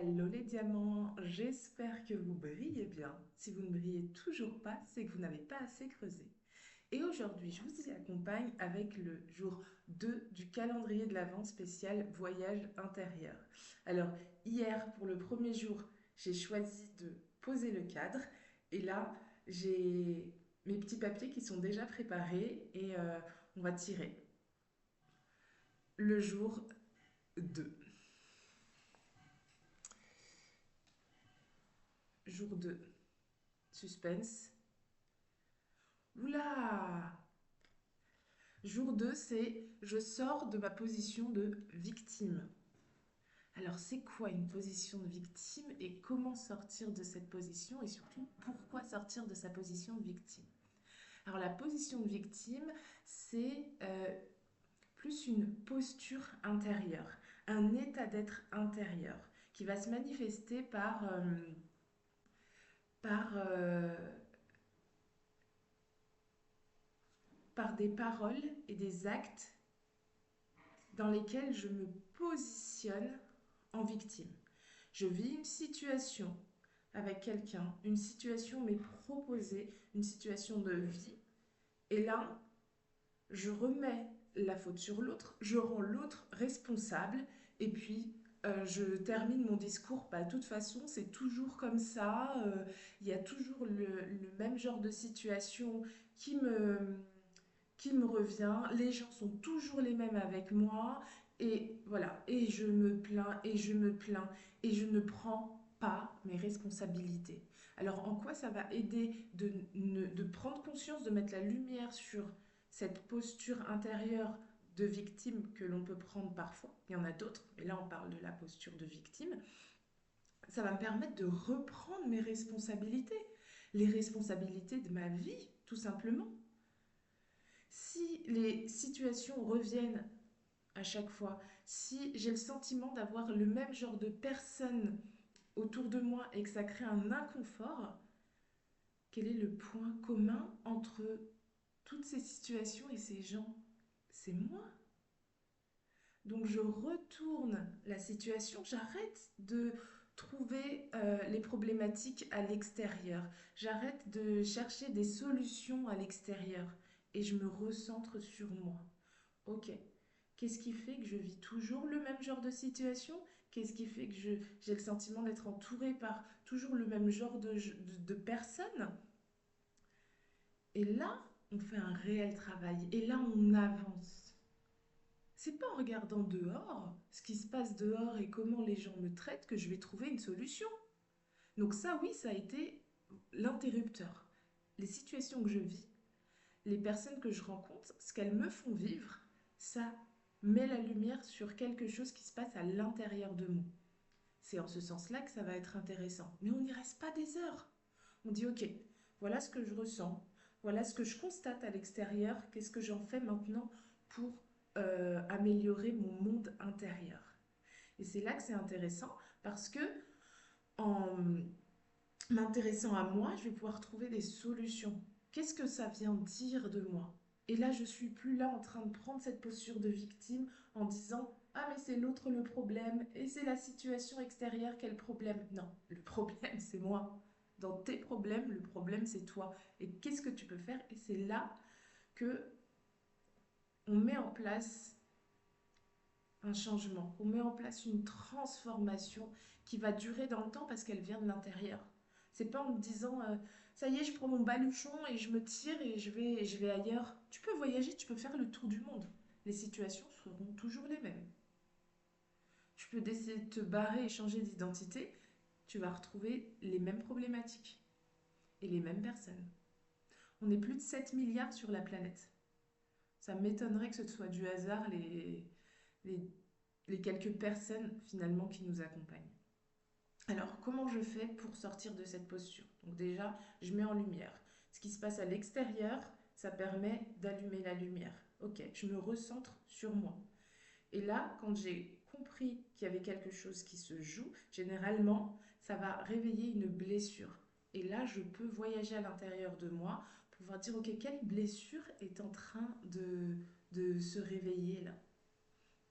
Hello les diamants, j'espère que vous brillez bien. Si vous ne brillez toujours pas, c'est que vous n'avez pas assez creusé. Et aujourd'hui, je vous y accompagne avec le jour 2 du calendrier de l'Avent spécial voyage intérieur. Alors, hier, pour le premier jour, j'ai choisi de poser le cadre. Et là, j'ai mes petits papiers qui sont déjà préparés et on va tirer. Le jour 2. Jour 2. Suspense. Oula! Jour 2, c'est je sors de ma position de victime. Alors, c'est quoi une position de victime et comment sortir de cette position et surtout pourquoi sortir de sa position de victime? Alors, la position de victime, c'est plus une posture intérieure, un état d'être intérieur qui va se manifester par, euh, par des paroles et des actes dans lesquels je me positionne en victime. Je vis une situation avec quelqu'un, une situation m'est proposée, une situation de vie, et là, je remets la faute sur l'autre, je rends l'autre responsable, et puis je termine mon discours. Bah, de toute façon, c'est toujours comme ça, il y a toujours le même genre de situation qui me, qui me revient, les gens sont toujours les mêmes avec moi, et voilà, et je me plains, et je me plains, et je ne prends pas mes responsabilités. Alors en quoi ça va aider de prendre conscience, de mettre la lumière sur cette posture intérieure de victime que l'on peut prendre parfois, il y en a d'autres, mais là on parle de la posture de victime, ça va me permettre de reprendre mes responsabilités, les responsabilités de ma vie, tout simplement. Si les situations reviennent à chaque fois, si j'ai le sentiment d'avoir le même genre de personnes autour de moi et que ça crée un inconfort, quel est le point commun entre toutes ces situations et ces gens? C'est moi. Donc je retourne la situation, j'arrête de trouver les problématiques à l'extérieur, j'arrête de chercher des solutions à l'extérieur et je me recentre sur moi. Ok, qu'est-ce qui fait que je vis toujours le même genre de situation? Qu'est-ce qui fait que j'ai le sentiment d'être entourée par toujours le même genre de personnes? Et là, on fait un réel travail. Et là, on avance. C'est pas en regardant dehors, ce qui se passe dehors et comment les gens me traitent, que je vais trouver une solution. Donc ça, oui, ça a été l'interrupteur. Les situations que je vis, les personnes que je rencontre, ce qu'elles me font vivre, ça met la lumière sur quelque chose qui se passe à l'intérieur de moi. C'est en ce sens-là que ça va être intéressant. Mais on n'y reste pas des heures. On dit, ok, voilà ce que je ressens, voilà ce que je constate à l'extérieur, qu'est-ce que j'en fais maintenant pour améliorer mon monde intérieur. Et c'est là que c'est intéressant parce que en m'intéressant à moi, je vais pouvoir trouver des solutions. Qu'est-ce que ça vient dire de moi? Et là, je suis plus là en train de prendre cette posture de victime en disant ah mais c'est l'autre le problème et c'est la situation extérieure qui est le problème. Non, le problème c'est moi. Dans tes problèmes, le problème c'est toi. Et qu'est-ce que tu peux faire? Et c'est là que on met en place un changement, on met en place une transformation qui va durer dans le temps parce qu'elle vient de l'intérieur. C'est pas en me disant ça y est, je prends mon baluchon et je me tire et je vais ailleurs. Tu peux voyager, tu peux faire le tour du monde. Les situations seront toujours les mêmes. Tu peux décider de te barrer et changer d'identité, tu vas retrouver les mêmes problématiques et les mêmes personnes. On est plus de 7 milliards sur la planète. Ça m'étonnerait que ce soit du hasard les, les quelques personnes finalement qui nous accompagnent. Alors, comment je fais pour sortir de cette posture? Donc déjà, je mets en lumière. Ce qui se passe à l'extérieur, ça permet d'allumer la lumière. Ok, je me recentre sur moi. Et là, quand j'ai compris qu'il y avait quelque chose qui se joue, généralement, ça va réveiller une blessure. Et là, je peux voyager à l'intérieur de moi pour pouvoir dire, ok, quelle blessure est en train de se réveiller là?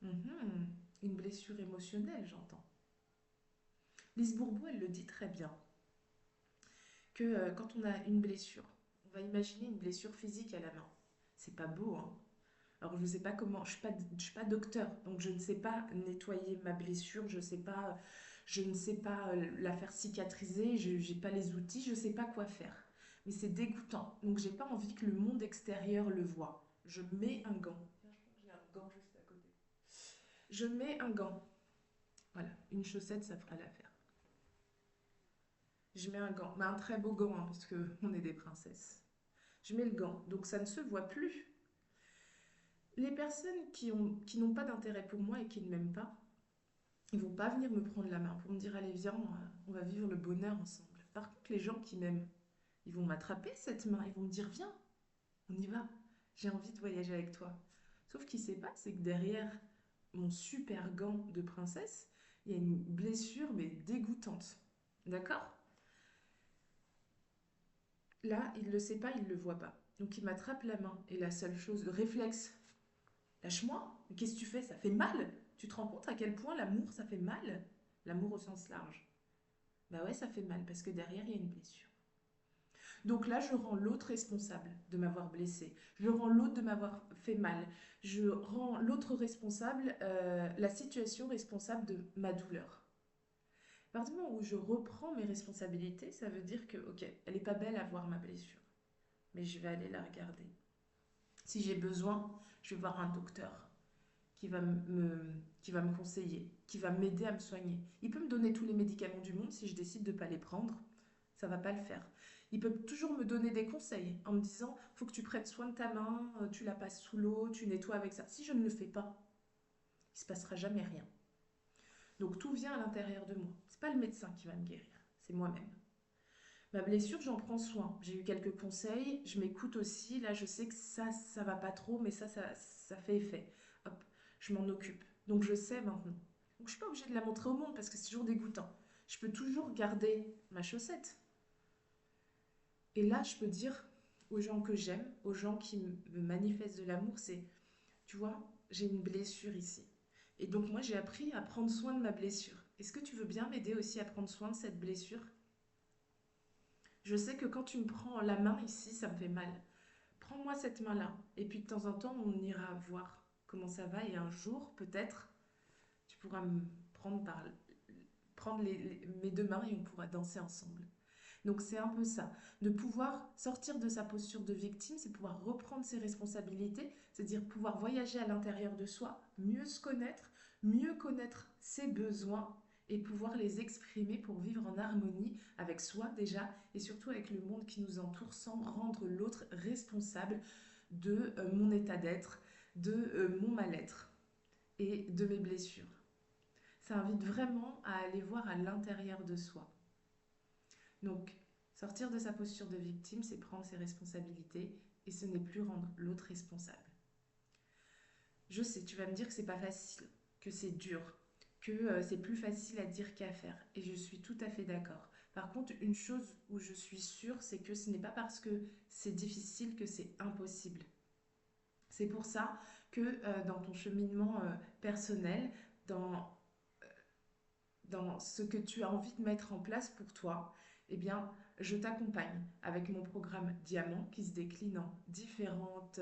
Mhm. Une blessure émotionnelle, j'entends. Lise Bourbeau, elle le dit très bien, que quand on a une blessure, on va imaginer une blessure physique à la main. C'est pas beau, hein. Alors je ne sais pas comment, je suis pas docteur, donc je ne sais pas nettoyer ma blessure, je ne sais pas la faire cicatriser, je n'ai pas les outils, je ne sais pas quoi faire. Mais c'est dégoûtant, donc j'ai pas envie que le monde extérieur le voie. Je mets un gant. Tiens, je crois que j'ai un gant juste à côté. Je mets un gant. Voilà, une chaussette, ça fera l'affaire. Je mets un gant, mais un très beau gant, hein, parce qu'on est des princesses. Je mets le gant, donc ça ne se voit plus. Les personnes qui n'ont pas d'intérêt pour moi et qui ne m'aiment pas, ils vont pas venir me prendre la main pour me dire allez viens, on va vivre le bonheur ensemble. Par contre, les gens qui m'aiment, ils vont m'attraper cette main, ils vont me dire viens, on y va. J'ai envie de voyager avec toi. Sauf qu'il sait pas, c'est que derrière mon super gant de princesse, il y a une blessure mais dégoûtante. D'accord? Là, il le sait pas, il le voit pas. Donc il m'attrape la main et la seule chose, le réflexe, lâche-moi. Mais qu'est-ce que tu fais? Ça fait mal. Tu te rends compte à quel point l'amour, ça fait mal? L'amour au sens large. Bah ouais, ça fait mal parce que derrière, il y a une blessure. Donc là, je rends l'autre responsable de m'avoir blessé. Je rends l'autre de m'avoir fait mal. Je rends l'autre responsable, la situation responsable de ma douleur. À partir du moment où je reprends mes responsabilités, ça veut dire que, ok, elle n'est pas belle à voir ma blessure, mais je vais aller la regarder. Si j'ai besoin, je vais voir un docteur qui va qui va me conseiller, qui va m'aider à me soigner. Il peut me donner tous les médicaments du monde si je décide de ne pas les prendre. Ça va pas le faire. Il peut toujours me donner des conseils en me disant faut que tu prennes soin de ta main, tu la passes sous l'eau, tu nettoies avec ça. Si je ne le fais pas, il se passera jamais rien. Donc tout vient à l'intérieur de moi. C'est pas le médecin qui va me guérir, c'est moi-même. Ma blessure, j'en prends soin. J'ai eu quelques conseils, je m'écoute aussi. Là, je sais que ça va pas trop, mais ça fait effet. Hop, je m'en occupe. Donc je sais maintenant. Donc je suis pas obligée de la montrer au monde parce que c'est toujours dégoûtant. Je peux toujours garder ma chaussette. Et là, je peux dire aux gens que j'aime, aux gens qui me manifestent de l'amour, c'est, tu vois, j'ai une blessure ici. Et donc moi, j'ai appris à prendre soin de ma blessure. Est-ce que tu veux bien m'aider aussi à prendre soin de cette blessure? Je sais que quand tu me prends la main ici, ça me fait mal. Prends-moi cette main-là. Et puis de temps en temps, on ira voir comment ça va. Et un jour, peut-être, tu pourras me prendre prendre mes deux mains et on pourra danser ensemble. Donc c'est un peu ça. De pouvoir sortir de sa posture de victime, c'est pouvoir reprendre ses responsabilités, c'est-à-dire pouvoir voyager à l'intérieur de soi, mieux se connaître, mieux connaître ses besoins et pouvoir les exprimer pour vivre en harmonie avec soi déjà et surtout avec le monde qui nous entoure sans rendre l'autre responsable de mon état d'être, de mon mal-être et de mes blessures. Ça invite vraiment à aller voir à l'intérieur de soi. Donc, sortir de sa posture de victime, c'est prendre ses responsabilités et ce n'est plus rendre l'autre responsable. Je sais, tu vas me dire que c'est pas facile, que c'est dur, que c'est plus facile à dire qu'à faire et je suis tout à fait d'accord. Par contre, une chose où je suis sûre, c'est que ce n'est pas parce que c'est difficile que c'est impossible. C'est pour ça que dans ton cheminement personnel, dans dans ce que tu as envie de mettre en place pour toi, eh bien, je t'accompagne avec mon programme Diamant qui se décline en différentes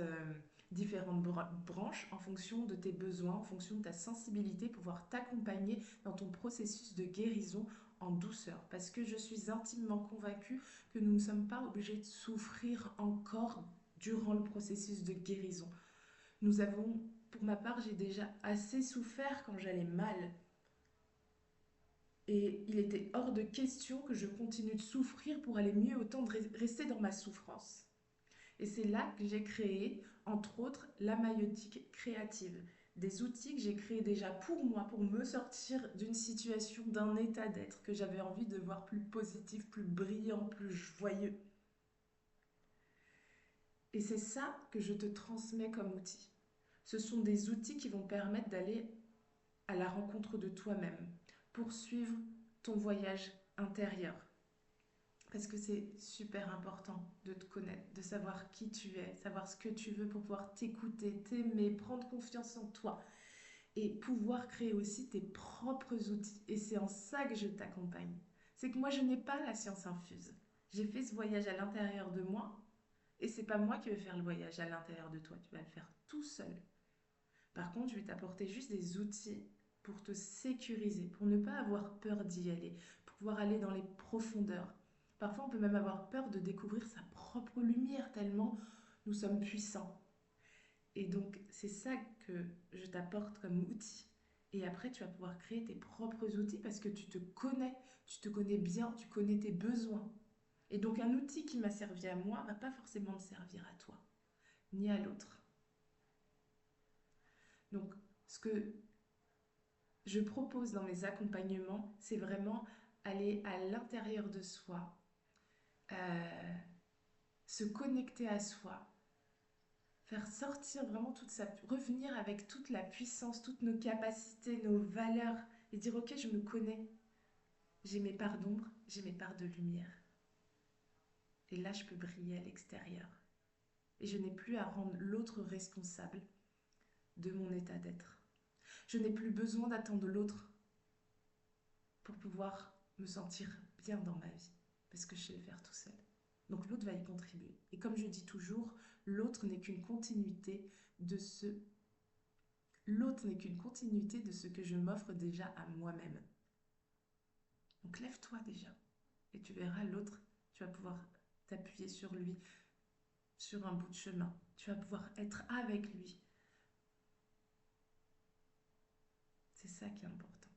branches en fonction de tes besoins, en fonction de ta sensibilité, pouvoir t'accompagner dans ton processus de guérison en douceur. Parce que je suis intimement convaincue que nous ne sommes pas obligés de souffrir encore durant le processus de guérison. Nous avons, pour ma part, j'ai déjà assez souffert quand j'allais mal. Et il était hors de question que je continue de souffrir pour aller mieux, autant de rester dans ma souffrance. Et c'est là que j'ai créé, entre autres, la maïeutique créative. Des outils que j'ai créés déjà pour moi, pour me sortir d'une situation, d'un état d'être que j'avais envie de voir plus positif, plus brillant, plus joyeux. Et c'est ça que je te transmets comme outil. Ce sont des outils qui vont permettre d'aller à la rencontre de toi-même, poursuivre ton voyage intérieur. Parce que c'est super important de te connaître, de savoir qui tu es, savoir ce que tu veux pour pouvoir t'écouter, t'aimer, prendre confiance en toi. et pouvoir créer aussi tes propres outils. Et c'est en ça que je t'accompagne. C'est que moi, je n'ai pas la science infuse. J'ai fait ce voyage à l'intérieur de moi et c'est pas moi qui vais faire le voyage à l'intérieur de toi. Tu vas le faire tout seul. Par contre, je vais t'apporter juste des outils pour te sécuriser, pour ne pas avoir peur d'y aller, pour pouvoir aller dans les profondeurs. Parfois, on peut même avoir peur de découvrir sa propre lumière tellement nous sommes puissants. Et donc, c'est ça que je t'apporte comme outil. Et après, tu vas pouvoir créer tes propres outils parce que tu te connais bien, tu connais tes besoins. Et donc, un outil qui m'a servi à moi va pas forcément te servir à toi, ni à l'autre. Donc, ce que je propose dans mes accompagnements, c'est vraiment aller à l'intérieur de soi, euh, se connecter à soi, faire sortir vraiment revenir avec toute la puissance, toutes nos capacités, nos valeurs, et dire ok, je me connais, j'ai mes parts d'ombre, j'ai mes parts de lumière. Et là, je peux briller à l'extérieur. Et je n'ai plus à rendre l'autre responsable de mon état d'être. Je n'ai plus besoin d'attendre l'autre pour pouvoir me sentir bien dans ma vie, parce que je sais le faire tout seul. Donc l'autre va y contribuer. Et comme je dis toujours, l'autre n'est qu'une continuité de ce l'autre n'est qu'une continuité de ce que je m'offre déjà à moi-même. Donc lève-toi déjà et tu verras l'autre, tu vas pouvoir t'appuyer sur lui, sur un bout de chemin. Tu vas pouvoir être avec lui. C'est ça qui est important.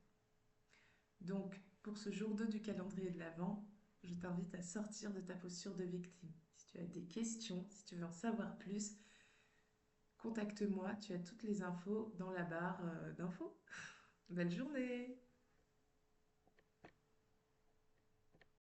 Donc, pour ce jour 2 du calendrier de l'Avent, je t'invite à sortir de ta posture de victime. Si tu as des questions, si tu veux en savoir plus, contacte-moi. Tu as toutes les infos dans la barre d'infos. Belle journée!